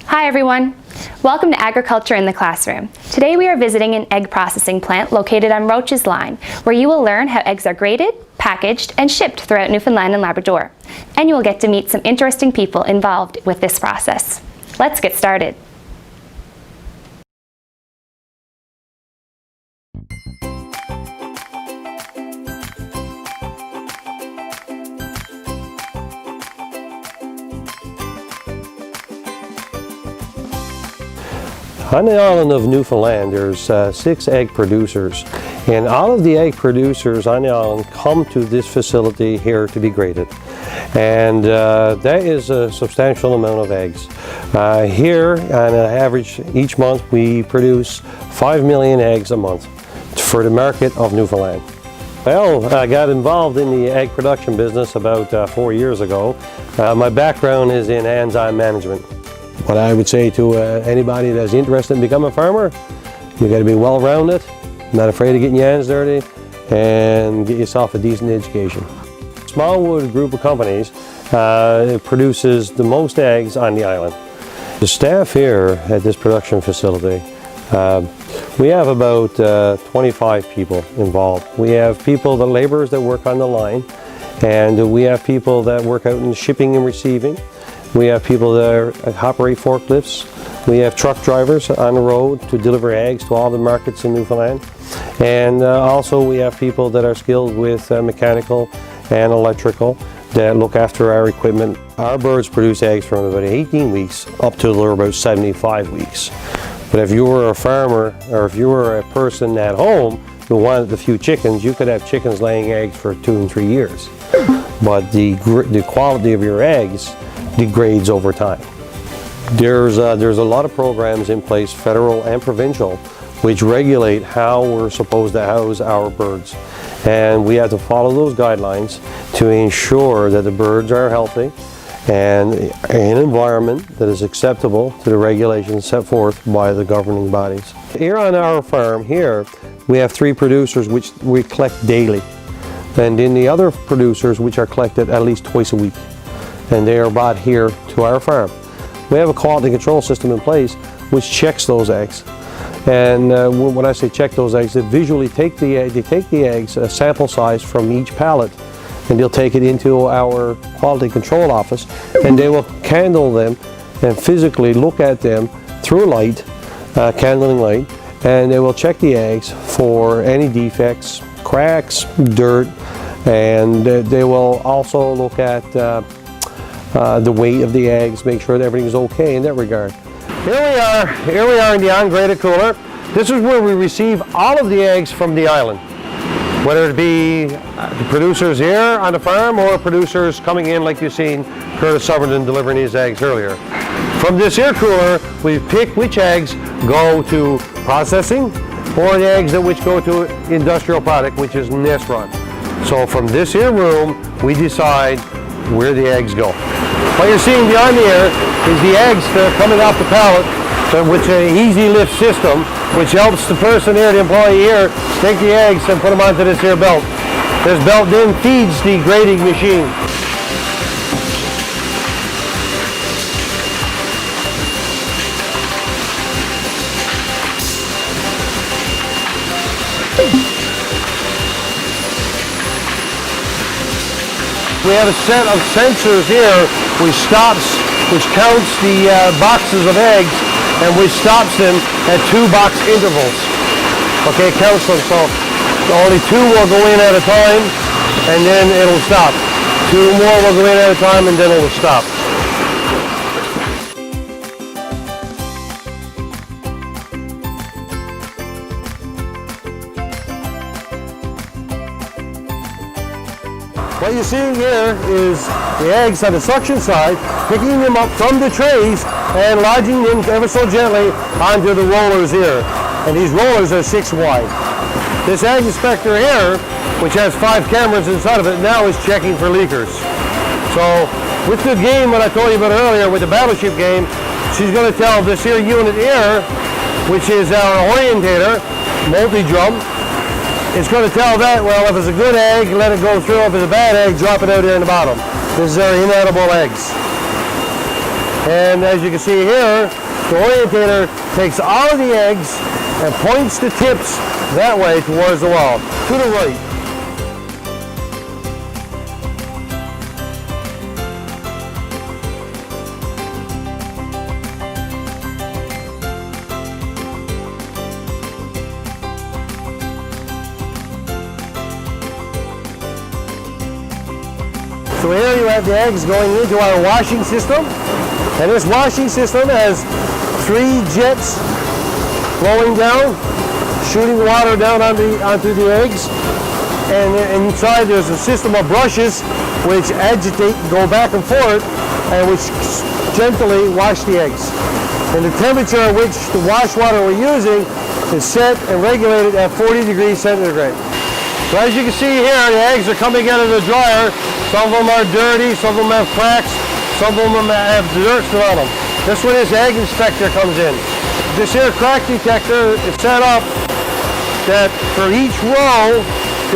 Hi everyone! Welcome to Agriculture in the Classroom. Today we are visiting an egg processing plant located on Roaches Line, where you will learn how eggs are graded, packaged, and shipped throughout Newfoundland and Labrador. And you will get to meet some interesting people involved with this process. Let's get started. On the island of Newfoundland, there's 6 egg producers, and all of the egg producers on the island come to this facility here to be graded. And that is a substantial amount of eggs. Here, on an average, each month we produce 5 million eggs a month for the market of Newfoundland. Well, I got involved in the egg production business about 4 years ago. My background is in hands-on management. What I would say to anybody that's interested in becoming a farmer, you got to be well-rounded, not afraid of getting your hands dirty, and get yourself a decent education. Smallwood group of companies produces the most eggs on the island. The staff here at this production facility, we have about 25 people involved. We have people, the laborers that work on the line, and we have people that work out in shipping and receiving. We have people that operate forklifts. We have truck drivers on the road to deliver eggs to all the markets in Newfoundland. And also we have people that are skilled with mechanical and electrical that look after our equipment. Our birds produce eggs from about 18 weeks up to about 75 weeks. But if you were a farmer or if you were a person at home who wanted a few chickens, you could have chickens laying eggs for 2 and 3 years. But the quality of your eggs degrades over time. There's a lot of programs in place, federal and provincial, which regulate how we're supposed to house our birds. And we have to follow those guidelines to ensure that the birds are healthy and in an environment that is acceptable to the regulations set forth by the governing bodies. Here on our farm here, we have 3 producers which we collect daily. And then the other producers which are collected at least twice a week. And they are brought here to our farm. We have a quality control system in place which checks those eggs. And when I say check those eggs, they visually take the eggs, a sample size from each pallet, and they'll take it into our quality control office, and they will candle them and physically look at them through light, candling light, and they will check the eggs for any defects, cracks, dirt, and they will also look at the weight of the eggs, make sure that everything is okay in that regard. Here we are in the Ungraded Cooler. This is where we receive all of the eggs from the island, whether it be the producers here on the farm or producers coming in like you've seen Curtis Summerton delivering these eggs earlier. From this here cooler, we pick which eggs go to processing or the eggs which go to industrial product, which is nest run. So from this here room, we decide where the eggs go. What you're seeing behind me here is the eggs that are coming off the pallet, which is an easy lift system, which helps the person here, the employee here, take the eggs and put them onto this here belt. This belt then feeds the grading machine. We have a set of sensors here which counts the boxes of eggs, and which stops them at 2 box intervals. Okay, counts them, so only 2 will go in at a time, and then it'll stop. 2 more will go in at a time, and then it will stop. What you're seeing here is the eggs on the suction side, picking them up from the trays and lodging them ever so gently onto the rollers here. And these rollers are 6 wide. This egg inspector here, which has 5 cameras inside of it, now is checking for leakers. So with the game that I told you about earlier, with the battleship game, she's going to tell this here unit here, which is our orientator, multi-drum, it's going to tell that, well, if it's a good egg, let it go through. If it's a bad egg, drop it out here in the bottom. This is our inedible eggs. And as you can see here, the orientator takes all of the eggs and points the tips that way towards the wall, to the right. So here you have the eggs going into our washing system. And this washing system has 3 jets flowing down, shooting water down onto the eggs. And inside there's a system of brushes which agitate, go back and forth, and which gently wash the eggs. And the temperature at which the wash water we're using is set and regulated at 40 degrees centigrade. So as you can see here, the eggs are coming out of the dryer. Some of them are dirty, some of them have cracks, some of them have dirt on them. This one is egg inspector comes in. This here crack detector is set up that for each row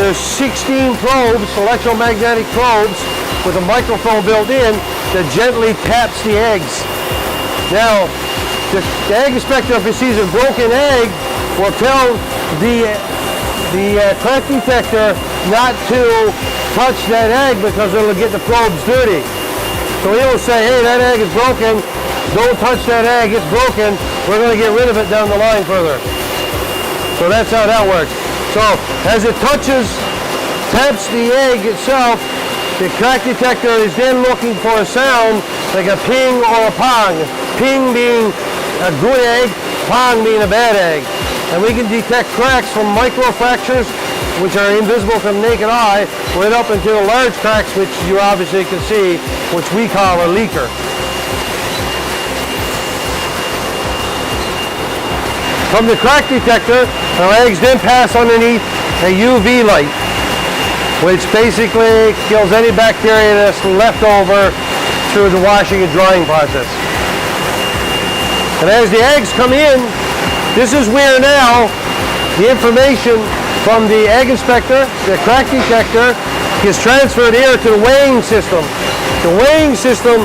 there's 16 probes, electromagnetic probes with a microphone built in that gently taps the eggs. Now, the egg inspector, if he sees a broken egg, will tell the crack detector not to touch that egg because it'll get the probes dirty. So he'll say, hey, that egg is broken, don't touch that egg, it's broken, we're going to get rid of it down the line further. So that's how that works. So as it taps the egg itself, the crack detector is then looking for a sound like a ping or a pong. Ping being a good egg, pong being a bad egg. And we can detect cracks from microfractures, which are invisible to the naked eye, right up into the large cracks, which you obviously can see, which we call a leaker. From the crack detector, our eggs then pass underneath a UV light, which basically kills any bacteria that's left over through the washing and drying process. And as the eggs come in, this is where now the information from the egg inspector, the crack detector, is transferred here to the weighing system. The weighing system,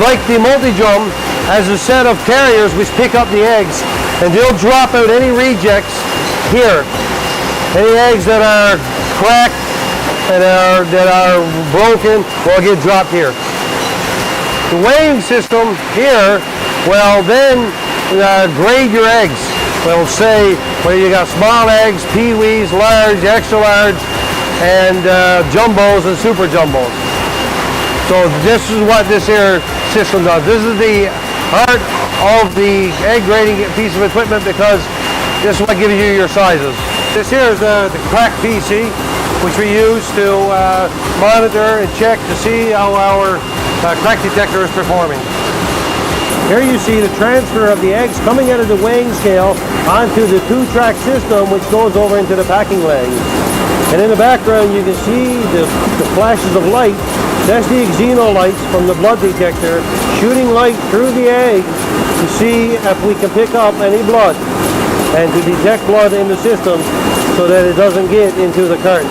like the multi-drum, has a set of carriers which pick up the eggs, and they'll drop out any rejects here. Any eggs that are cracked and that are broken will get dropped here. The weighing system here will then grade your eggs. We'll say whether you got small eggs, peewees, large, extra large, and jumbos and super jumbos. So this is what this here system does. This is the heart of the egg grading piece of equipment because this is what gives you your sizes. This here is the crack PC, which we use to monitor and check to see how our crack detector is performing. Here you see the transfer of the eggs coming out of the weighing scale onto the 2-track system, which goes over into the packing leg. And in the background you can see the flashes of light. That's the xeno lights from the blood detector shooting light through the egg to see if we can pick up any blood and to detect blood in the system so that it doesn't get into the carton.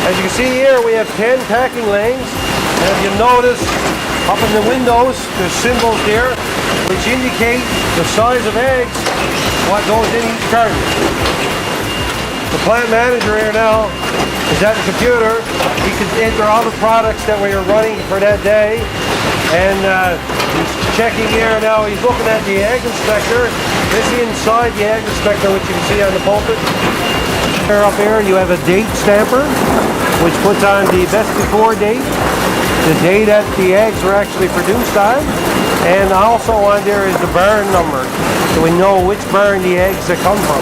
As you can see here, we have 10 packing lanes, and if you notice up in the windows, there's symbols here which indicate the size of eggs, what goes in each carton. The plant manager here now is at the computer. He can enter all the products that we are running for that day, and he's checking here now. He's looking at the egg inspector. This is inside the egg inspector, which you can see on the pulpit. Up here you have a date stamper, which puts on the best before date, the day that the eggs were actually produced on, and also on there is the barn number, so we know which barn the eggs that come from.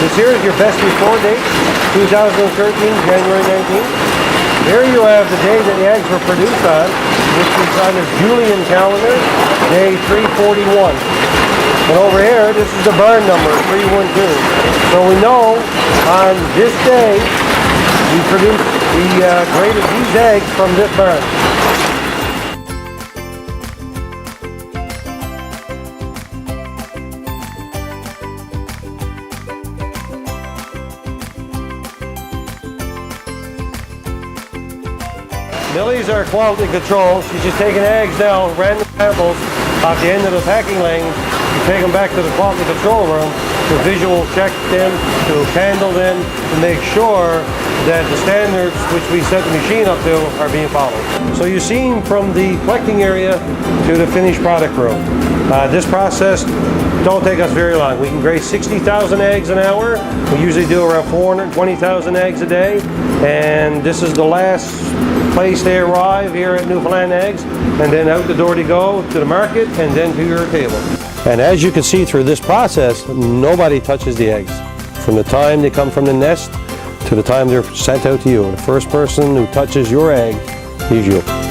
This here is your best before date, 2013, January 19th. Here you have the day that the eggs were produced on, which is on this Julian calendar, day 341. And over here, this is the barn number, 312. So we know on this day, we graded these eggs from this barn. Millie's our quality control. She's just taking eggs now, random samples, off the end of the packing lane. You take them back to the quality control room to visual check them, to handle them, to make sure that the standards which we set the machine up to are being followed. So you've seen from the collecting area to the finished product room. This process don't take us very long. We can grade 60,000 eggs an hour. We usually do around 420,000 eggs a day. And this is the last place they arrive here at Newfoundland Eggs, and then out the door they go to the market and then to your table. And as you can see through this process, nobody touches the eggs. From the time they come from the nest to the time they're sent out to you. The first person who touches your egg is you.